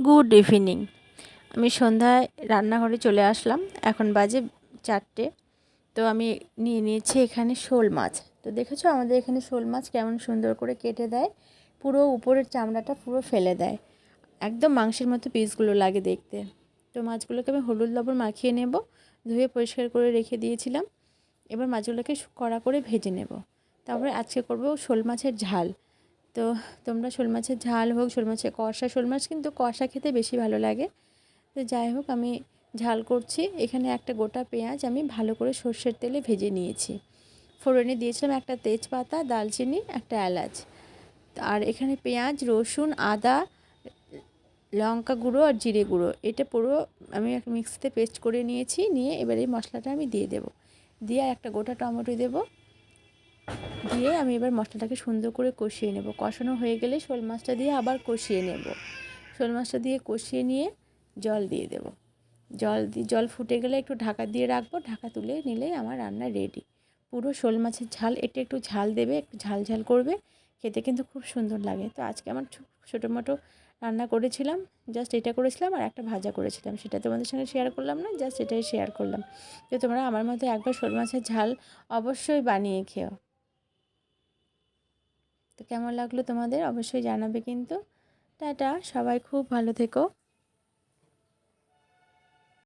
Good evening. আমি সন্ধ্যায় রান্নাঘরে চলে আসলাম। এখন বাজে 4টে। তো আমি নিয়ে নিয়েছি এখানে শোল মাছ। তো দেখেছো আমাদের এখানে শোল মাছ কেমন সুন্দর করে কেটে দেয়, পুরো উপরের চামড়াটা পুরো ফেলে দেয়, একদম মাংসের মতো পিসগুলো লাগে দেখতে। তো মাছগুলোকে আমি হলুদ লবণ মাখিয়ে নেব, ধুয়ে পরিষ্কার করে রেখে দিয়েছিলাম। এবার মাছগুলোকে কড়া করে ভেজে নেব। তারপরে আজকে করব শোল মাছের ঝাল। তো তোমরা শোল মাছের ঝাল হোক, শোল মাছের কষা, শোল মাছ কিন্তু কষা খেতে বেশি ভালো লাগে। তো যাই হোক, আমি ঝাল করছি। এখানে একটা গোটা পেঁয়াজ আমি ভালো করে সর্ষের তেলে ভেজে নিয়েছি। ফোড়নে দিয়েছিলাম একটা তেজপাতা, দালচিনি, একটা এলাচ। আর এখানে পেঁয়াজ, রসুন, আদা, লঙ্কা গুঁড়ো আর জিরে গুঁড়ো, এটা পুরো আমি একটা মিক্সিতে পেস্ট করে নিয়েছি। নিয়ে এবার এই মশলাটা আমি দিয়ে দেবো। দিয়ে একটা গোটা টমেটো দেবো। দিয়ে আমি এবার মশলাটাকে সুন্দর করে কষিয়ে নেব। কষানো হয়ে গেলে শোল মাছটা দিয়ে আবার কষিয়ে নেব। শোল মাছটা দিয়ে কষিয়ে নিয়ে জল দিয়ে দেব। জল ফুটে গেলে একটু ঢাকা দিয়ে রাখবো। ঢাকা তুলে নিলেই আমার রান্না রেডি। পুরো শোল মাছের ঝাল। এটা একটু ঝাল দেবে, একটু ঝাল ঝাল করবে, খেতে কিন্তু খুব সুন্দর লাগে। তো আজকে আমার ছোটো মোটো রান্না করেছিলাম, জাস্ট এটা করেছিলাম আর একটা ভাজা করেছিলাম, সেটা তোমাদের সঙ্গে শেয়ার করলাম না, জাস্ট এটাই শেয়ার করলাম। তো তোমরা আমার মতো একবার শোল মাছের ঝাল অবশ্যই বানিয়ে খেও। তো কেমন লাগলো তোমাদের অবশ্যই জানাবে কিন্তু। টাটা, সবাই খুব ভালো থেকো।